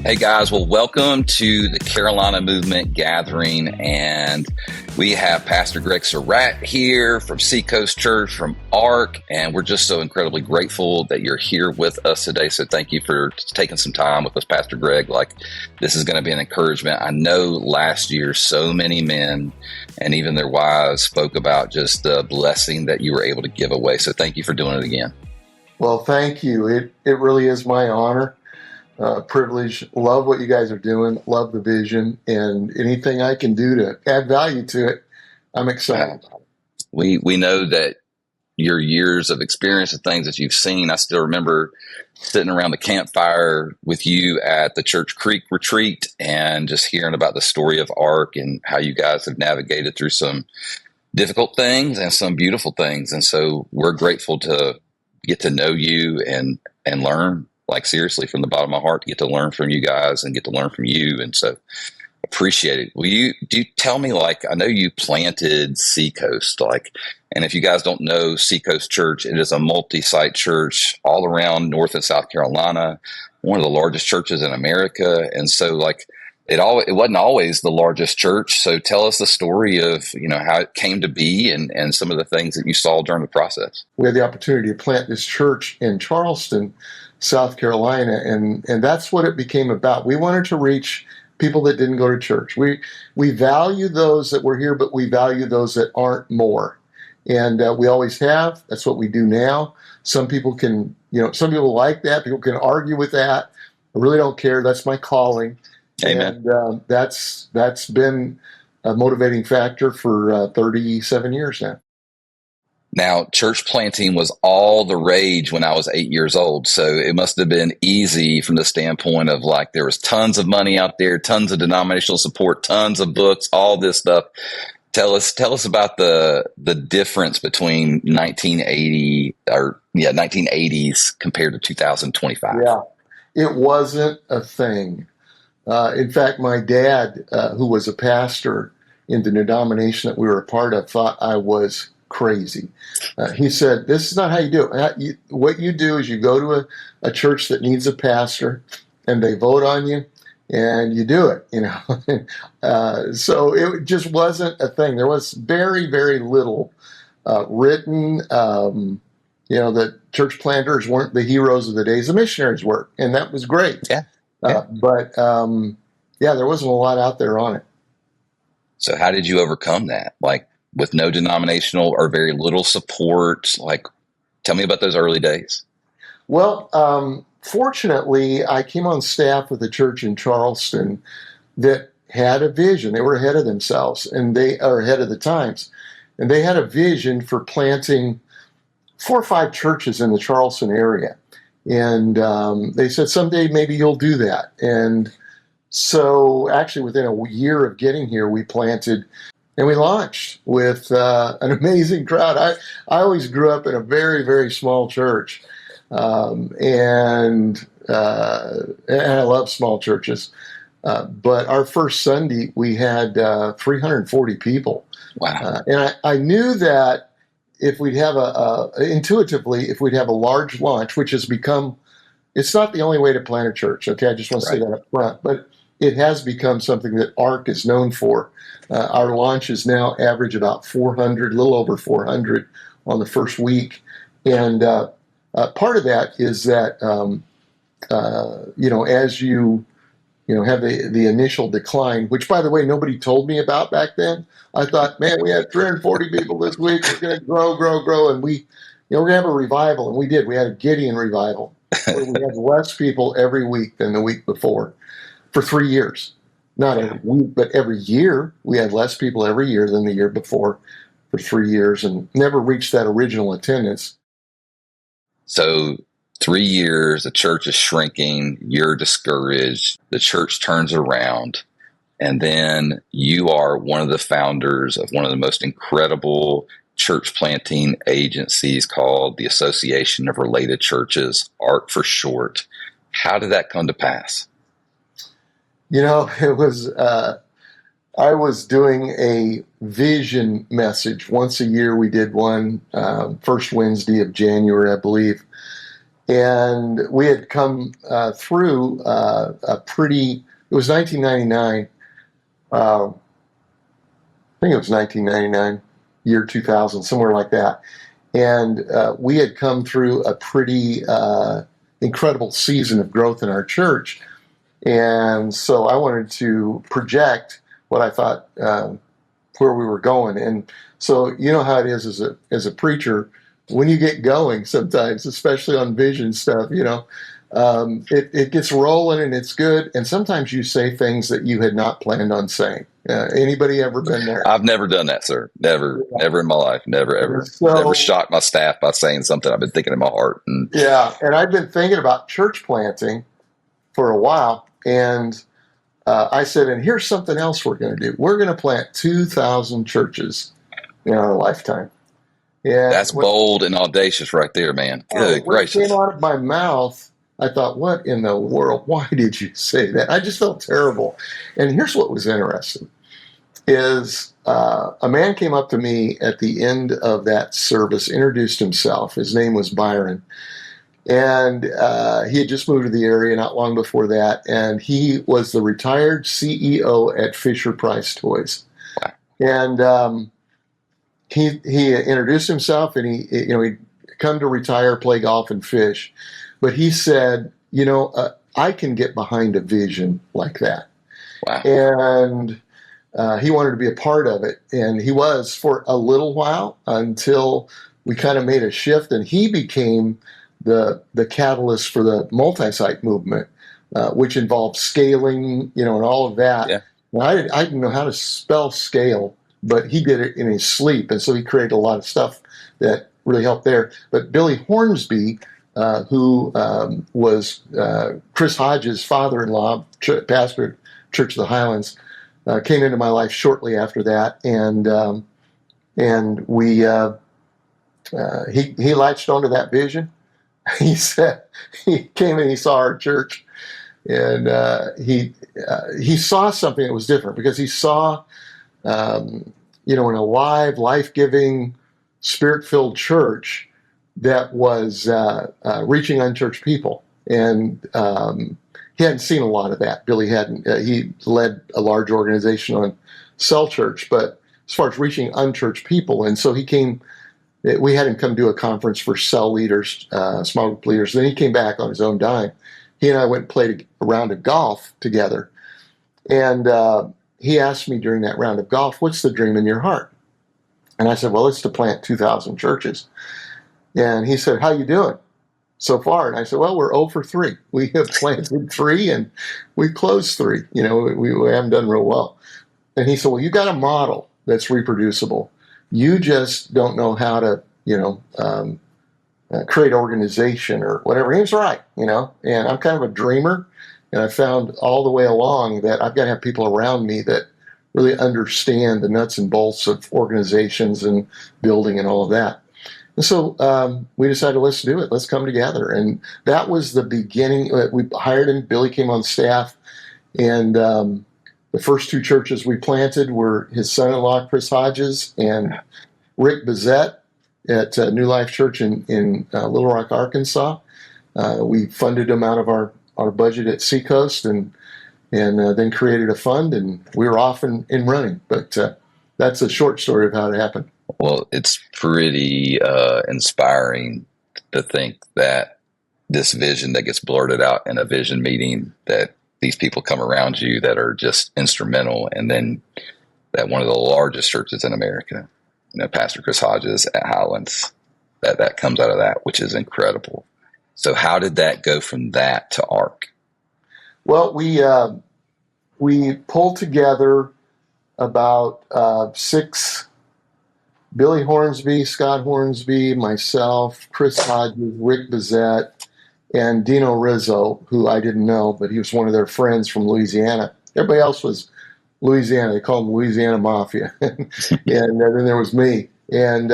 Hey guys, well, welcome to the Carolina Movement Gathering, and we have Pastor Greg Surratt here from Seacoast Church, from ARC, and we're just so incredibly grateful that you're here with us today. So thank you for taking some time with us, Pastor Greg. This is going to be an encouragement. I know last year so many men and even their wives spoke about just the blessing that you were able to give away. So thank you for doing it again. Well, thank you. It really is my honor. Privilege. Love what you guys are doing. Love the vision, and anything I can do to add value to it, I'm excited. We know that your years of experience and things that you've seen. I still remember sitting around the campfire with you at the Church Creek retreat and just hearing about the story of ARC and how you guys have navigated through some difficult things and some beautiful things. And so we're grateful to get to know you and learn. Seriously, from the bottom of my heart, to get to learn from you guys and get to learn from you. And so appreciate it. Do you tell me, I know you planted Seacoast, and if you guys don't know Seacoast Church, it is a multi-site church all around North and South Carolina, one of the largest churches in America. And so it wasn't always the largest church. So tell us the story of, how it came to be and some of the things that you saw during the process. We had the opportunity to plant this church in Charleston, South Carolina, and that's what it became about. We wanted to reach people that didn't go to church. We value those that were here, but we value those that aren't more. And we always have. That's what we do now. Some people some people like that. People can argue with that. I really don't care. That's my calling. Amen. And that's been a motivating factor for 37 years now. Now, church planting was all the rage when I was 8 years old. So it must have been easy from the standpoint of there was tons of money out there, tons of denominational support, tons of books, all this stuff. Tell us about the difference between 1980s compared to 2025. Yeah, it wasn't a thing. In fact, my dad, who was a pastor in the denomination that we were a part of, thought I was crazy. He said, "This is not how you do it. What you do is you go to a church that needs a pastor, and they vote on you, and you do it." So it just wasn't a thing. There was very, very little written. The church planters weren't the heroes of the days. The missionaries were, and that was great. Yeah. But there wasn't a lot out there on it. So how did you overcome that? With no denominational or very little support? Tell me about those early days. Well, fortunately, I came on staff with a church in Charleston that had a vision. They were ahead of themselves, and they are ahead of the times. And they had a vision for planting 4 or 5 churches in the Charleston area. And they said, someday maybe you'll do that. And so actually within a year of getting here, we planted and we launched with an amazing crowd. I always grew up in a very, very small church. And I love small churches. But our first Sunday, we had 340 people. Wow. And I knew that if we'd have intuitively, if we'd have a large launch, which has become, it's not the only way to plant a church. Okay, I just want to say that up front, but it has become something that ARC is known for. Our launches now average about 400, a little over 400 on the first week. And part of that is that, as you have the initial decline, which, by the way, nobody told me about back then. I thought, man, we had 340 people this week. We're going to grow. And we're going to have a revival. And we did. We had a Gideon revival where we had less people every week than the week before for 3 years. Not every week, but every year. We had less people every year than the year before for 3 years and never reached that original attendance. So 3 years, the church is shrinking, you're discouraged, the church turns around, and then you are one of the founders of one of the most incredible church planting agencies called the Association of Related Churches, ARC for short. How did that come to pass? It was, I was doing a vision message once a year. We did one first Wednesday of January, I believe. And we had come through it was 1999. I think it was 1999, year 2000, somewhere like that. And we had come through a pretty incredible season of growth in our church. And so I wanted to project what I thought where we were going. And so you know how it is as a preacher, when you get going sometimes, especially on vision stuff, it gets rolling and it's good. And sometimes you say things that you had not planned on saying. Anybody ever been there? I've never done that, sir. Never, never in my life. Never, ever. Never shocked my staff by saying something I've been thinking in my heart. Yeah, and I've been thinking about church planting for a while, and I said, and here's something else we're going to do. We're going to plant 2,000 churches in our lifetime. And that's bold and audacious right there, man. Good gracious. When it came out of my mouth, I thought, what in the world? Why did you say that? I just felt terrible. And here's what was interesting is a man came up to me at the end of that service, introduced himself. His name was Byron. And he had just moved to the area not long before that. And he was the retired CEO at Fisher-Price Toys. And he introduced himself, and he'd come to retire, play golf, and fish. But he said, I can get behind a vision like that. Wow. And he wanted to be a part of it. And he was for a little while until we kind of made a shift, and he became the catalyst for the multi-site movement, which involved scaling, and all of that. Yeah. Now, I didn't know how to spell scale, but he did it in his sleep, and so he created a lot of stuff that really helped there. But Billy Hornsby, who was Chris Hodges' father-in-law, pastor at Church of the Highlands, came into my life shortly after that, and we he latched onto that vision. He said he came and he saw our church, and he saw something that was different because he saw, an alive, life-giving, spirit-filled church that was reaching unchurched people, and he hadn't seen a lot of that. Billy hadn't. He led a large organization on cell church, but as far as reaching unchurched people, and so he came. We had him come do a conference for cell leaders, small group leaders. Then he came back on his own dime. He and I went and played a round of golf together. And he asked me during that round of golf, what's the dream in your heart? And I said, well, it's to plant 2,000 churches. And he said, how you doing so far? And I said, well, we're 0 for 3. We have planted 3 and we closed 3. We haven't done real well. And he said, well, you got a model that's reproducible. You just don't know how to, create organization or whatever. He was right, and I'm kind of a dreamer, and I found all the way along that I've got to have people around me that really understand the nuts and bolts of organizations and building and all of that. And so we decided, let's do it. Let's come together. And that was the beginning. We hired him. Billy came on staff, and the first 2 churches we planted were his son-in-law, Chris Hodges, and Rick Bezet at New Life Church in Little Rock, Arkansas. We funded them out of our budget at Seacoast and then created a fund, and we were off and running. But that's a short story of how it happened. Well, it's pretty inspiring to think that this vision that gets blurted out in a vision meeting, that these people come around you that are just instrumental, and then that one of the largest churches in America, Pastor Chris Hodges at Highlands, that comes out of that, which is incredible. So how did that go from that to ARC? Well, we pulled together about 6, Billy Hornsby, Scott Hornsby, myself, Chris Hodges, Rick Bezet, and Dino Rizzo, who I didn't know, but he was one of their friends from Louisiana. Everybody else was Louisiana. They called them Louisiana Mafia. And then there was me. And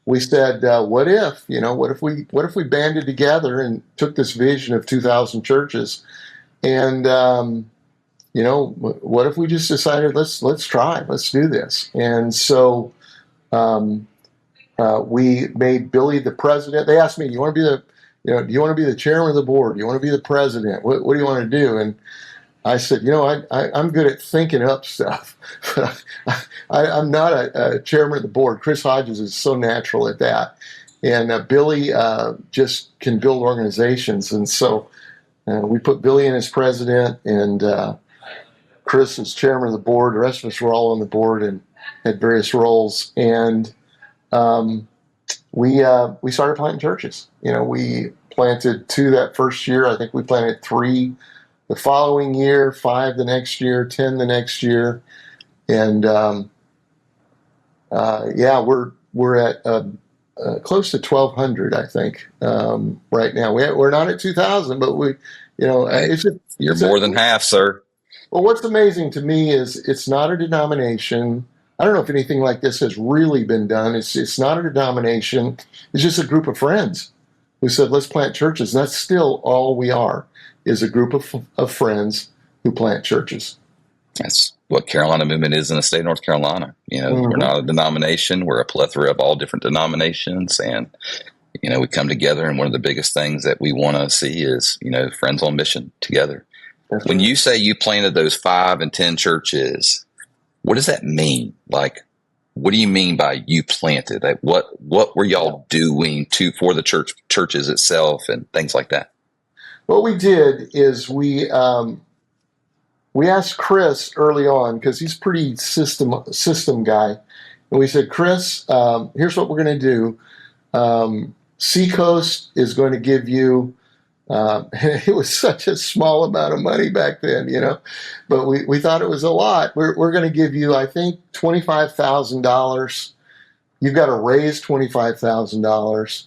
we said, what if we banded together and took this vision of 2,000 churches? And, what if we just decided, let's try, let's do this. And so we made Billy the president. They asked me, you want to be do you want to be the chairman of the board? Do you want to be the president? What do you want to do? And I said, I'm good at thinking up stuff. I'm not a chairman of the board. Chris Hodges is so natural at that. And Billy just can build organizations. And so we put Billy in as president, and Chris is chairman of the board. The rest of us were all on the board and had various roles. And we started planting churches. We planted 2 that first year. I think we planted 3 the following year, 5 the next year, 10 the next year, and we're at close to 1,200, I think, right now. We're not at 2,000, but you're more than half, sir. Well, what's amazing to me is it's not a denomination. I don't know if anything like this has really been done. It's not a denomination. It's just a group of friends who said, let's plant churches. And that's still all we are, is a group of friends who plant churches. That's what Carolina Movement is in the state of North Carolina. We're not a denomination. We're a plethora of all different denominations. And, we come together. And one of the biggest things that we want to see is, friends on mission together. That's when you say you planted those 5 and 10 churches, what does that mean? Like, what do you mean by you planted? Like, what were y'all doing for the churches itself and things like that? What we did is we asked Chris early on, because he's pretty system guy, and we said, Chris, here's what we're going to do. Seacoast is going to give you. It was such a small amount of money back then, but we thought it was a lot. We're going to give you, I think, $25,000. You've got to raise $25,000,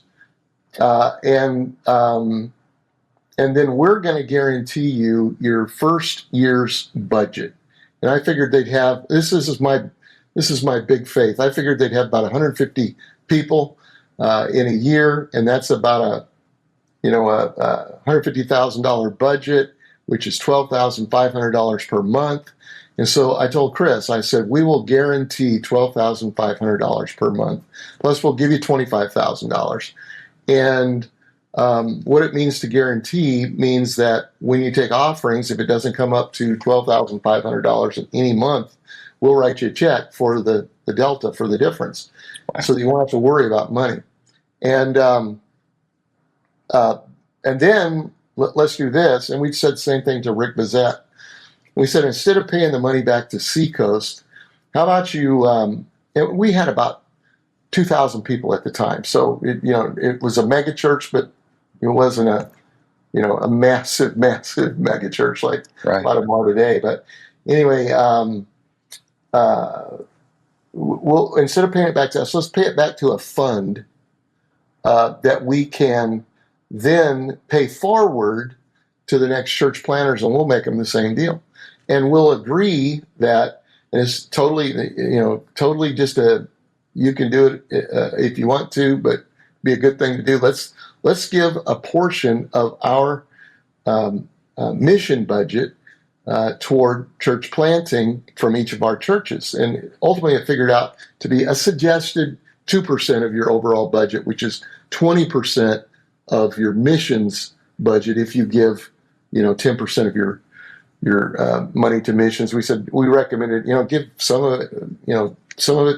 and then we're going to guarantee you your first year's budget. And I figured they'd have, this is my big faith. I figured they'd have about 150 people in a year, and that's about a $150,000 budget, which is $12,500 per month. And so I told Chris, I said, we will guarantee $12,500 per month, plus we'll give you $25,000. And what it means to guarantee means that when you take offerings, if it doesn't come up to $12,500 in any month, we'll write you a check for the delta, for the difference. Wow. So you won't have to worry about money. And then let's do this. And we said the same thing to Rick Bazette. We said, instead of paying the money back to Seacoast, how about you, we had about 2,000 people at the time. So, it was a mega church, but it wasn't a massive mega church like a lot of them are today. But anyway, we'll, instead of paying it back to us, let's pay it back to a fund that we can then pay forward to the next church planners, and we'll make them the same deal. And we'll agree that, and it's totally just you can do it if you want to, but be a good thing to do. Let's give a portion of our mission budget toward church planting from each of our churches. And ultimately it figured out to be a suggested 2% of your overall budget, which is 20% of your missions budget if you give 10% of your money to missions. We recommended give some of it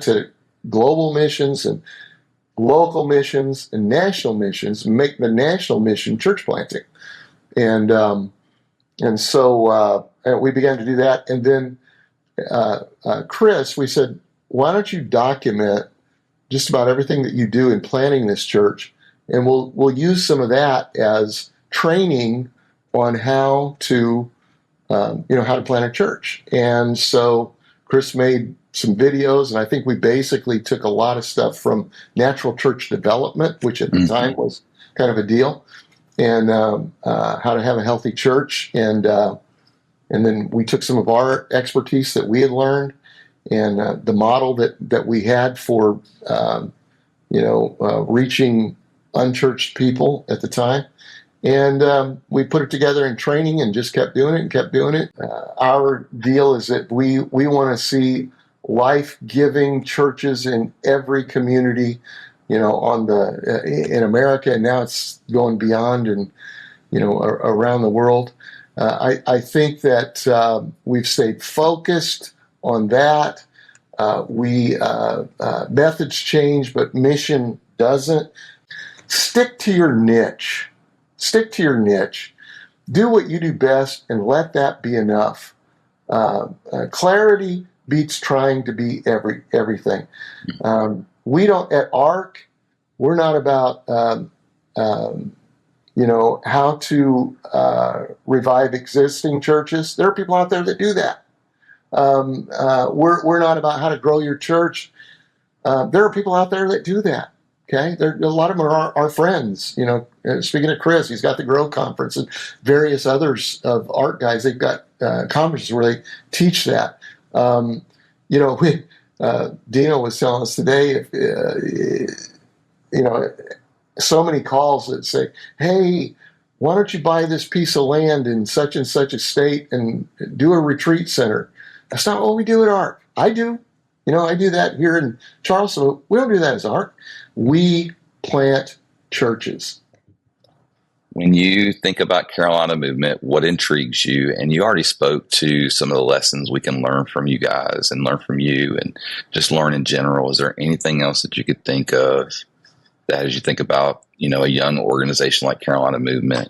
to global missions and local missions and national missions. Make the national mission church planting, and so we began to do that. And then Chris, we said, why don't you document just about everything that you do in planning this church, and we'll use some of that as training on how to plant a church. And so Chris made some videos, and I think we basically took a lot of stuff from natural church development, which at the time was kind of a deal, and how to have a healthy church, and then we took some of our expertise that we had learned, and the model that we had for reaching unchurched people at the time. And we put it together in training and just kept doing it. Our deal is that we want to see life-giving churches in every community. on in America, and now it's going beyond and around the world. I think that we've stayed focused on that. We methods change, but mission doesn't. Stick to your niche. Stick to your niche. Do what you do best, and let that be enough. Clarity beats trying to be everything. We don't at ARC. We're not about how to revive existing churches. There are people out there that do that. We're not about how to grow your church. There are people out there that do that. Okay, a lot of them are our friends. Speaking of Chris, he's got the Grow Conference and various others of art guys. They've got conferences where they teach that. Dino was telling us today, so many calls that say, "Hey, why don't you buy this piece of land in such and such a state and do a retreat center?" That's not what we do at ARC. I do. I do that here in Charleston. We don't do that as ARC. We plant churches. When you think about Carolina Movement, what intrigues you? And you already spoke to some of the lessons we can learn from you guys and learn from you and just learn in general. Is there anything else that you could think of that as you think about, a young organization like Carolina Movement,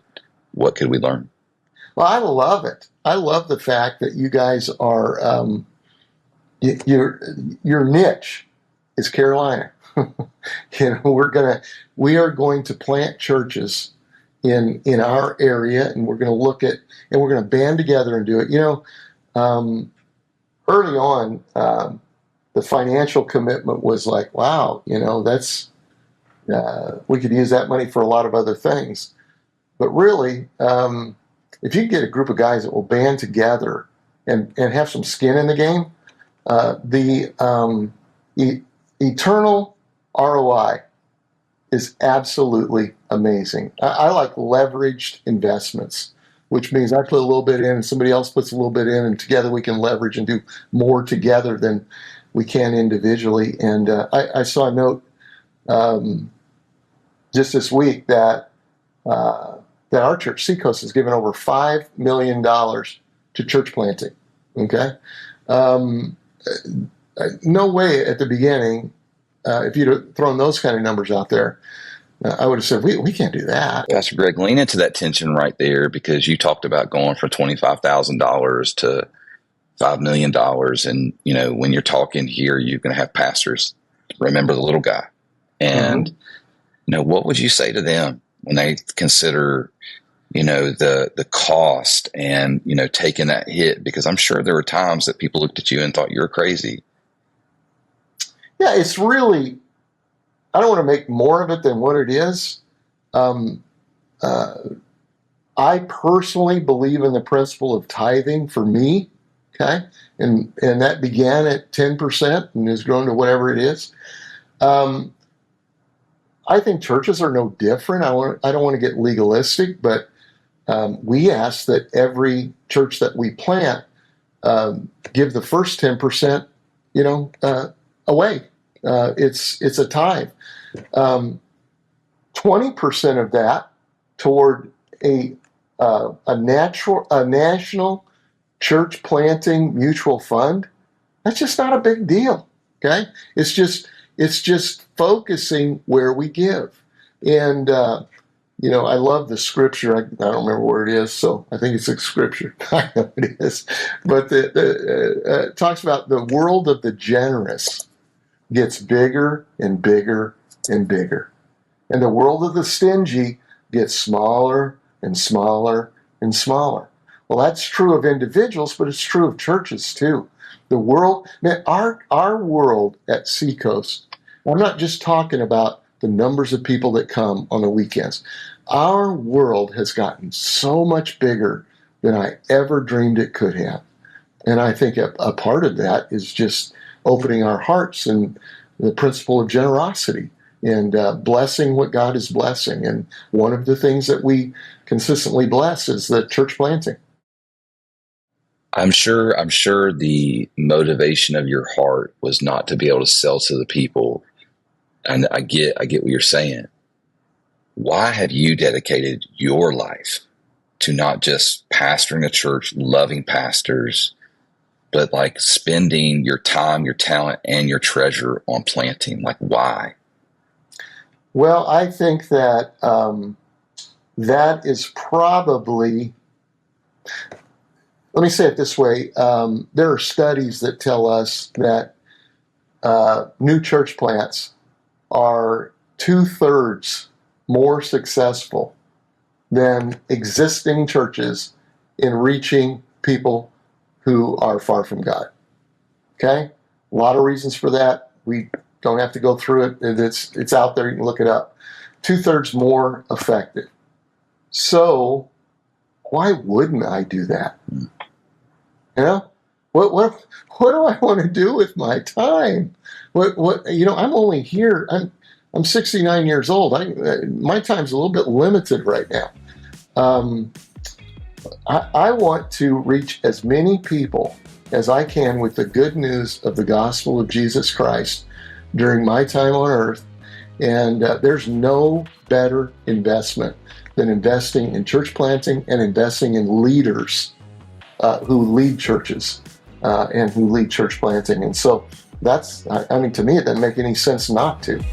what could we learn? Well, I love it. I love the fact that you guys are, your niche is Carolina. We are going to plant churches in our area, and we're going to look at, and we're going to band together and do it. Early on, the financial commitment was like, wow, that's we could use that money for a lot of other things. But really, if you can get a group of guys that will band together and have some skin in the game, the eternal ROI is absolutely amazing. I like leveraged investments, which means I put a little bit in and somebody else puts a little bit in, and together we can leverage and do more together than we can individually. And I saw a note just this week that our church, Seacoast, has given over $5 million to church planting. Okay? No way at the beginning, if you'd have thrown those kind of numbers out there, I would have said, we can't do that. Pastor Greg, lean into that tension right there, because you talked about going from $25,000 to $5 million. And, when you're talking here, you're going to have pastors remember the little guy. And, what would you say to them when they consider, the cost and, taking that hit? Because I'm sure there were times that people looked at you and thought you're crazy. Yeah, it's really, I don't want to make more of it than what it is. I personally believe in the principle of tithing for me, okay? And that began at 10% and has grown to whatever it is. I think churches are no different. I don't want to get legalistic, but we ask that every church that we plant give the first 10%, away. It's a tithe. 20% of that toward a national church planting mutual fund. That's just not a big deal. Okay, it's just focusing where we give. And I love the scripture. I don't remember where it is, so I think it's a scripture. I know it is, but it talks about the world of the generous gets bigger and bigger and bigger. And the world of the stingy gets smaller and smaller and smaller. Well, that's true of individuals, but it's true of churches too. The world, man, our world at Seacoast, I'm not just talking about the numbers of people that come on the weekends. Our world has gotten so much bigger than I ever dreamed it could have. And I think a part of that is just opening our hearts and the principle of generosity and blessing what God is blessing. And one of the things that we consistently bless is the church planting. I'm sure the motivation of your heart was not to be able to sell to the people And I get what you're saying. Why have you dedicated your life to not just pastoring a church, loving pastors, but like spending your time, your talent, and your treasure on planting? Like, why? Well, I think that that is probably, let me say it this way. There are studies that tell us that new church plants are 2/3 more successful than existing churches in reaching people who are far from God. Okay? A lot of reasons for that. We don't have to go through it. It's out there. You can look it up. 2/3 more effective. So why wouldn't I do that? You know, what do I want to do with my time? I'm only here. I'm 69 years old. My time's a little bit limited right now. I want to reach as many people as I can with the good news of the gospel of Jesus Christ during my time on earth. And there's no better investment than investing in church planting and investing in leaders who lead churches and who lead church planting. And so to me, it doesn't make any sense not to.